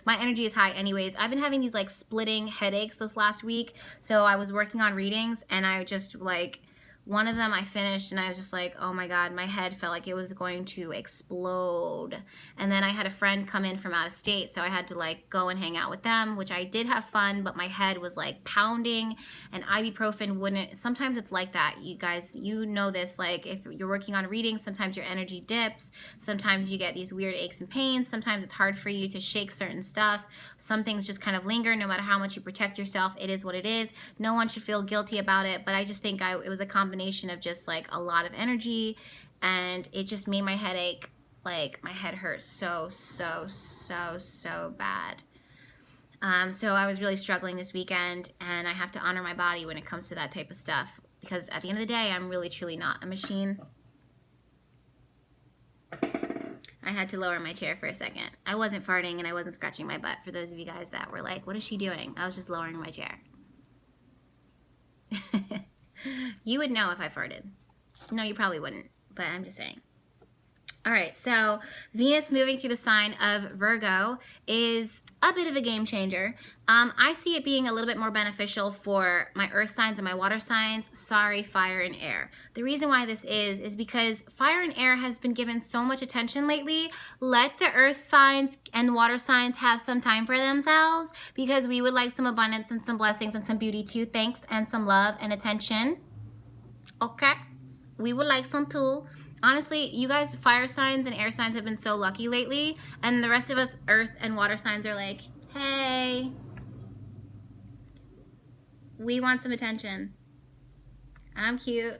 S1: My energy is high anyways. I've been having these like splitting headaches this last week. So I was working on readings and I just like, one of them I finished and I was just like, oh my God, my head felt like it was going to explode. And then I had a friend come in from out of state, so I had to like go and hang out with them, which I did have fun, but my head was like pounding and ibuprofen wouldn't, sometimes it's like that. You guys, you know this, like if you're working on readings, sometimes your energy dips, sometimes you get these weird aches and pains, sometimes it's hard for you to shake certain stuff. Some things just kind of linger no matter how much you protect yourself. It is what it is. No one should feel guilty about it, but I just think it was a combination of just like a lot of energy, and it just made my headache, like my head hurt so bad. So I was really struggling this weekend, and I have to honor my body when it comes to that type of stuff, because at the end of the day, I'm really truly not a machine. I had to lower my chair for a second. I wasn't farting and I wasn't scratching my butt, for those of you guys that were like, what is she doing? I was just lowering my chair. You would know if I farted. No, you probably wouldn't, but I'm just saying. All right, so Venus moving through the sign of Virgo is a bit of a game changer. I see it being a little bit more beneficial for my earth signs and my water signs. Sorry, fire and air. The reason why this is because fire and air has been given so much attention lately. Let the earth signs and water signs have some time for themselves, because we would like some abundance and some blessings and some beauty too. Thanks, and some love and attention. Okay, we would like some too. Honestly, you guys, fire signs and air signs have been so lucky lately, and the rest of us earth and water signs are like, hey, we want some attention. I'm cute.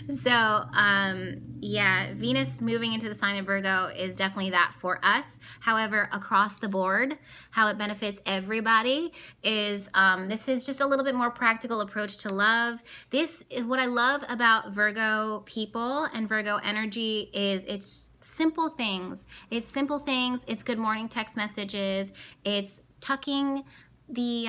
S1: So, yeah, Venus moving into the sign of Virgo is definitely that for us. However, across the board, how it benefits everybody is, this is just a little bit more practical approach to love. This is what I love about Virgo people and Virgo energy is it's simple things. It's simple things. It's good morning text messages. It's tucking the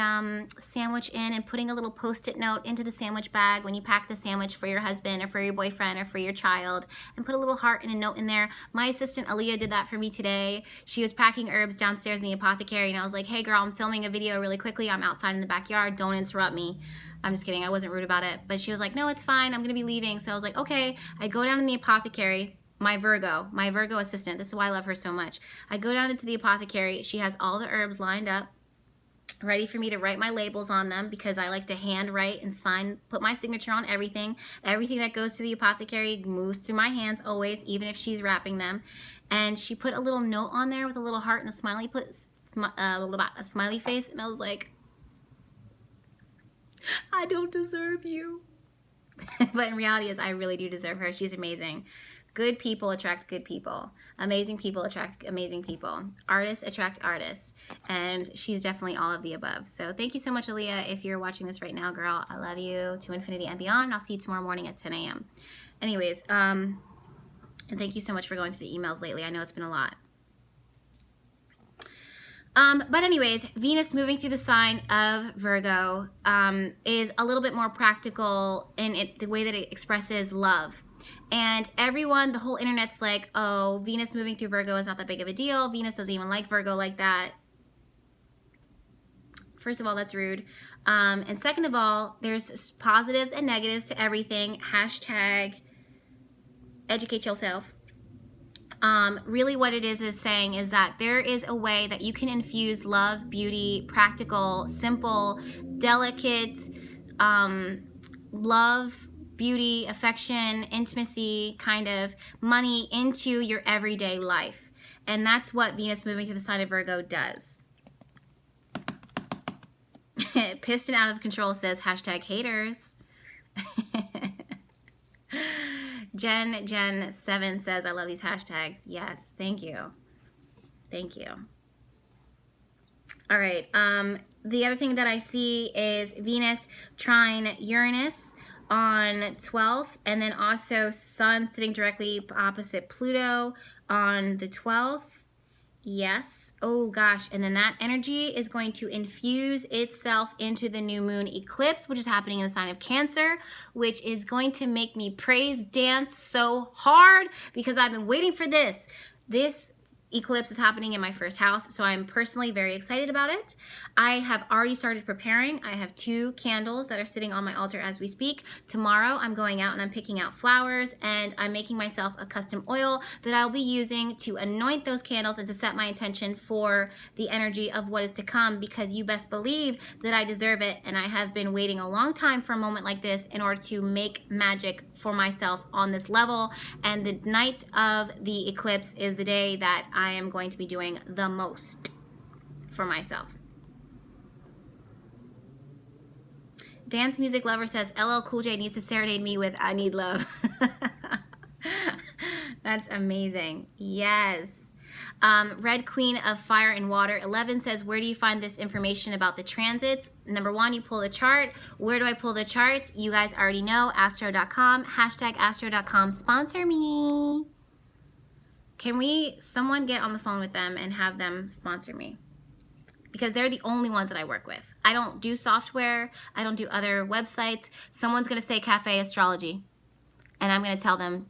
S1: sandwich in and putting a little post-it note into the sandwich bag when you pack the sandwich for your husband or for your boyfriend or for your child, and put a little heart and a note in there. My assistant Aaliyah did that for me today. She was packing herbs downstairs in the apothecary, and I was like, hey girl, I'm filming a video really quickly. I'm outside in the backyard. Don't interrupt me. I'm just kidding. I wasn't rude about it. But she was like, no, it's fine. I'm going to be leaving. So I was like, okay. I go down in the apothecary. My Virgo assistant. This is why I love her so much. I go down into the apothecary. She has all the herbs lined up, ready for me to write my labels on them, because I like to hand write and sign, put my signature on everything. Everything that goes to the apothecary moves through my hands always, even if she's wrapping them. And she put a little note on there with a little heart and a smiley, a smiley face, and I was like, I don't deserve you. But in reality, I really do deserve her. She's amazing. Good people attract good people. Amazing people attract amazing people. Artists attract artists. And she's definitely all of the above. So thank you so much, Aaliyah. If you're watching this right now, girl, I love you to infinity and beyond. I'll see you tomorrow morning at 10 a.m. Anyways, and thank you so much for going through the emails lately. I know it's been a lot. But anyways, Venus moving through the sign of Virgo is a little bit more practical in the way that it expresses love. And everyone, the whole internet's like, oh, Venus moving through Virgo is not that big of a deal. Venus doesn't even like Virgo like that. First of all, that's rude. And second of all, there's positives and negatives to everything. Hashtag educate yourself. Really what it is saying is that there is a way that you can infuse love, beauty, practical, simple, delicate, love, beauty, affection, intimacy, kind of money into your everyday life. And that's what Venus moving through the sign of Virgo does. Pissed and out of control says hashtag haters. Jen7 says, I love these hashtags. Yes, thank you. Thank you. All right. The other thing that I see is Venus trine Uranus on 12th, and then also Sun sitting directly opposite Pluto on the 12th. Yes. Oh gosh. And then that energy is going to infuse itself into the new moon eclipse, which is happening in the sign of Cancer, which is going to make me praise dance so hard because I've been waiting for this. This eclipse is happening in my first house, so I'm personally very excited about it. I have already started preparing. I have 2 candles that are sitting on my altar as we speak. Tomorrow I'm going out and I'm picking out flowers, and I'm making myself a custom oil that I'll be using to anoint those candles and to set my intention for the energy of what is to come, because you best believe that I deserve it, and I have been waiting a long time for a moment like this in order to make magic for myself on this level. And the night of the eclipse is the day that I am going to be doing the most for myself. Dance Music Lover says, LL Cool J needs to serenade me with I Need Love. That's amazing. Yes. Red Queen of Fire and Water 11 says, where do you find this information about the transits? Number 1, you pull the chart. Where do I pull the charts? You guys already know, astro.com, #astro.com, sponsor me. Can someone get on the phone with them and have them sponsor me? Because they're the only ones that I work with. I don't do software. I don't do other websites. Someone's going to say Cafe Astrology, and I'm going to tell them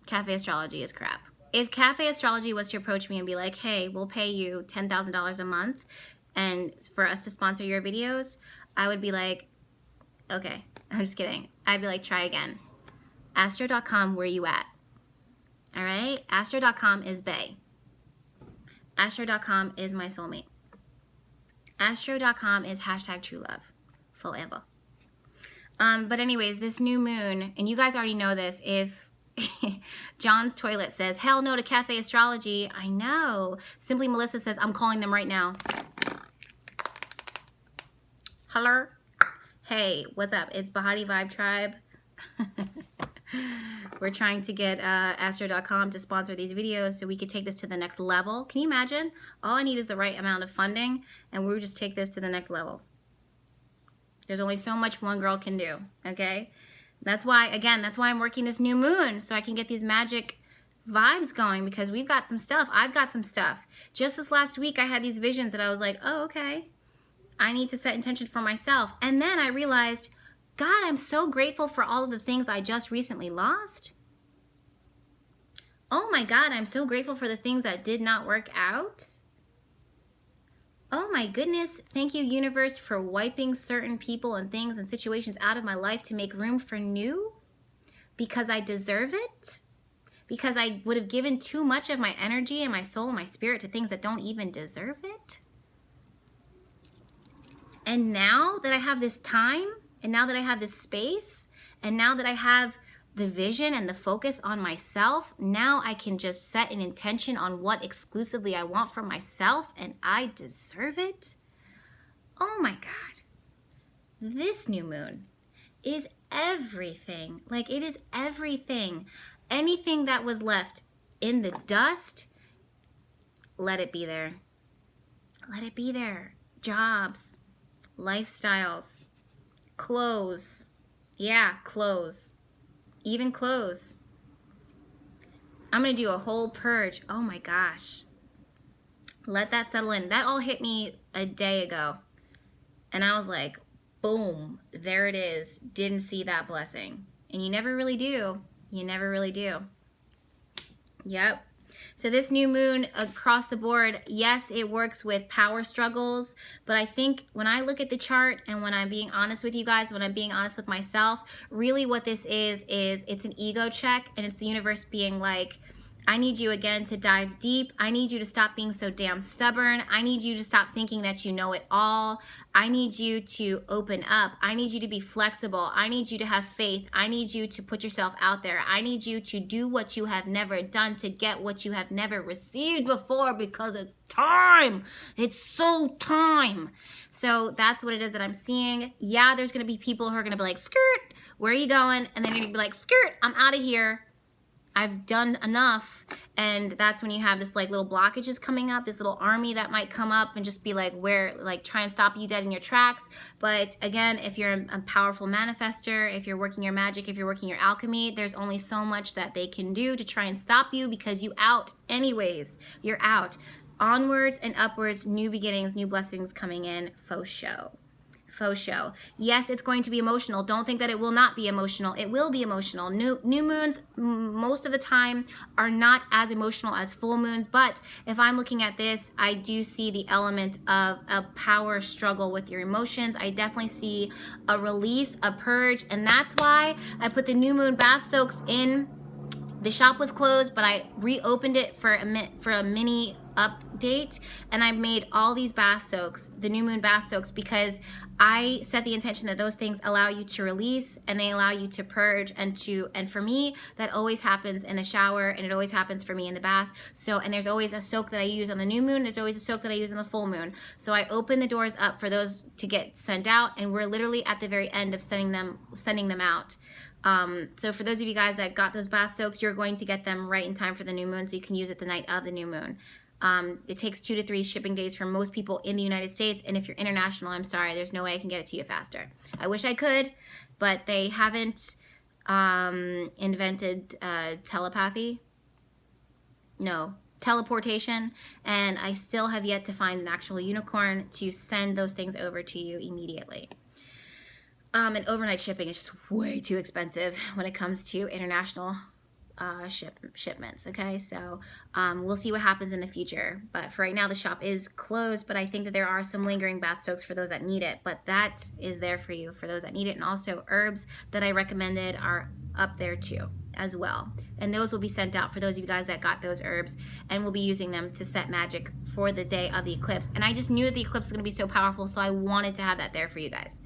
S1: Cafe Astrology is crap. If Cafe Astrology was to approach me and be like, hey, we'll pay you $10,000 a month and for us to sponsor your videos, I would be like, okay. I'm just kidding. I'd be like, try again. Astro.com, where you at? All right? Astro.com is bae. Astro.com is my soulmate. Astro.com is #TrueLove forever. But anyways, this new moon, and you guys already know this, if John's Toilet says, hell no to Cafe Astrology, I know. Simply Melissa says, I'm calling them right now. Hello? Hey, what's up? It's Behati Vibe Tribe. We're trying to get Astro.com to sponsor these videos so we could take this to the next level. Can you imagine? All I need is the right amount of funding, and we'll just take this to the next level. There's only so much one girl can do, okay? That's why, again, that's why I'm working this new moon, so I can get these magic vibes going, because we've got some stuff. I've got some stuff. Just this last week, I had these visions that I was like, oh, okay. I need to set intention for myself. And then I realized, God, I'm so grateful for all of the things I just recently lost. Oh my God, I'm so grateful for the things that did not work out. Oh my goodness, thank you, universe, for wiping certain people and things and situations out of my life to make room for new, because I deserve it, because I would have given too much of my energy and my soul and my spirit to things that don't even deserve it. And now that I have this time, and now that I have this space, and now that I have the vision and the focus on myself, now I can just set an intention on what exclusively I want for myself, and I deserve it. Oh my God. This new moon is everything. Like, it is everything. Anything that was left in the dust, let it be there. Let it be there. Jobs, lifestyles, clothes. Yeah, clothes. Even clothes. I'm going to do a whole purge. Oh my gosh. Let that settle in. That all hit me a day ago. And I was like, boom, there it is. Didn't see that blessing. And you never really do. You never really do. Yep. So this new moon across the board, yes, it works with power struggles, but I think when I look at the chart and when I'm being honest with you guys, when I'm being honest with myself, really what this is it's an ego check, and it's the universe being like, I need you again to dive deep. I need you to stop being so damn stubborn. I need you to stop thinking that you know it all. I need you to open up. I need you to be flexible. I need you to have faith. I need you to put yourself out there. I need you to do what you have never done to get what you have never received before, because it's time. It's so time. So that's what it is that I'm seeing. Yeah, there's going to be people who are going to be like, skirt, where are you going? And then you're going to be like, skirt, I'm out of here. I've done enough. And that's when you have this like little blockages coming up, this little army that might come up and just be like, try and stop you dead in your tracks. But again, if you're a powerful manifester, if you're working your magic, if you're working your alchemy, there's only so much that they can do to try and stop you, because you out anyways. You're out. Onwards and upwards, new beginnings, new blessings coming in, faux show. faux show. Yes, it's going to be emotional. Don't think that it will not be emotional. It will be emotional. New moons most of the time are not as emotional as full moons, but if I'm looking at this, I do see the element of a power struggle with your emotions. I definitely see a release, a purge, and that's why I put the new moon bath soaks in. The shop was closed, but I reopened it for a mini update, and I made all these bath soaks, the new moon bath soaks, because I set the intention that those things allow you to release and they allow you to purge, and for me that always happens in the shower, and it always happens for me in the bath. So, and there's always a soak that I use on the new moon, there's always a soak that I use on the full moon. So I open the doors up for those to get sent out, and we're literally at the very end of sending them out. So for those of you guys that got those bath soaks, you're going to get them right in time for the new moon, so you can use it the night of the new moon. It takes 2 to 3 shipping days for most people in the United States, and if you're international, I'm sorry, there's no way I can get it to you faster. I wish I could, but they haven't invented telepathy. No, teleportation, and I still have yet to find an actual unicorn to send those things over to you immediately. And overnight shipping is just way too expensive when it comes to international shipments, okay? So we'll see what happens in the future. But for right now, the shop is closed, but I think that there are some lingering bath soaks for those that need it. But that is there for you, for those that need it. And also herbs that I recommended are up there too as well. And those will be sent out for those of you guys that got those herbs, and we'll be using them to set magic for the day of the eclipse. And I just knew that the eclipse was going to be so powerful, so I wanted to have that there for you guys.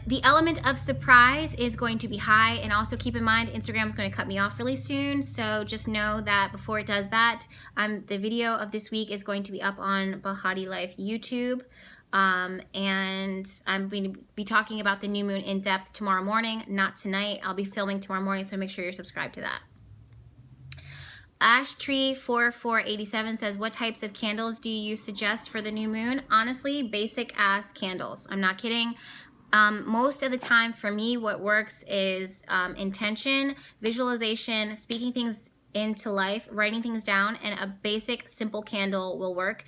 S1: The element of surprise is going to be high, and also keep in mind Instagram is going to cut me off really soon, so just know that before it does that, the video of this week is going to be up on Behatilife YouTube, and I'm going to be talking about the new moon in depth tomorrow morning, not tonight. I'll be filming tomorrow morning, so make sure you're subscribed to that. Ashtree4487 says, what types of candles do you suggest for the new moon? Honestly, basic ass candles. I'm not kidding. Most of the time for me, what works is intention, visualization, speaking things into life, writing things down, and a basic simple candle will work.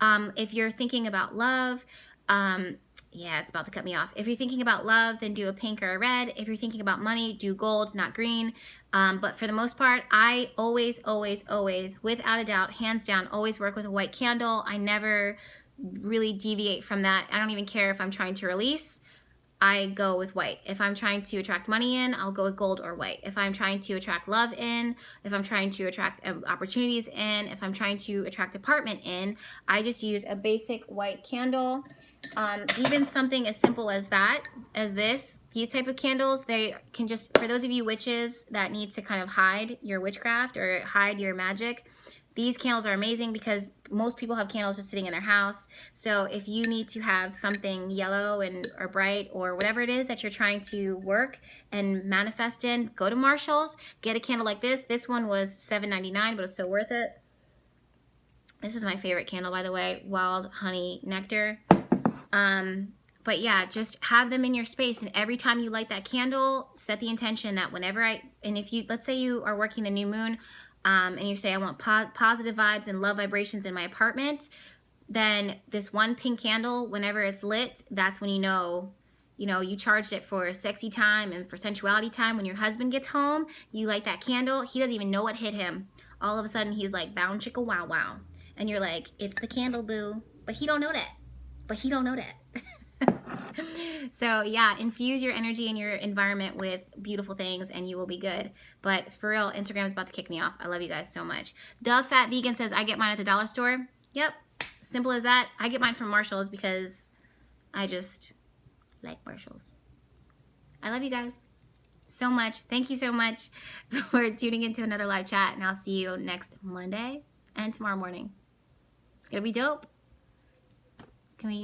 S1: If you're thinking about love, yeah, it's about to cut me off. If you're thinking about love, then do a pink or a red. If you're thinking about money, do gold, not green. But for the most part, I always, without a doubt, hands down, always work with a white candle. I never really deviate from that. I don't even care if I'm trying to release. I go with white. If I'm trying to attract money in, I'll go with gold or white. If I'm trying to attract love in, if I'm trying to attract opportunities in, if I'm trying to attract apartment in, I just use a basic white candle. Even something as simple as that, these type of candles, they can just, for those of you witches that need to kind of hide your witchcraft or hide your magic, these candles are amazing because most people have candles just sitting in their house. So if you need to have something yellow or bright or whatever it is that you're trying to work and manifest in, go to Marshall's, get a candle like this. This one was $7.99, but it's so worth it. This is my favorite candle, by the way, Wild Honey Nectar. But yeah, just have them in your space, and every time you light that candle, set the intention that whenever if you, let's say you are working the new moon, and you say, I want positive vibes and love vibrations in my apartment, then this one pink candle, whenever it's lit, that's when you know you charged it for sexy time and for sensuality time. When your husband gets home, you light that candle, he doesn't even know what hit him. All of a sudden, he's like, bound chicka wow wow. And you're like, it's the candle, boo. But he don't know that. So yeah, infuse your energy and your environment with beautiful things and you will be good. But for real, Instagram is about to kick me off. I love you guys so much. Dove Fat Vegan says, I get mine at the dollar store. Yep, simple as that. I get mine from Marshall's because I just like Marshall's. I love you guys so much. Thank you so much for tuning into another live chat, and I'll see you next Monday and tomorrow morning. It's gonna be dope. Can we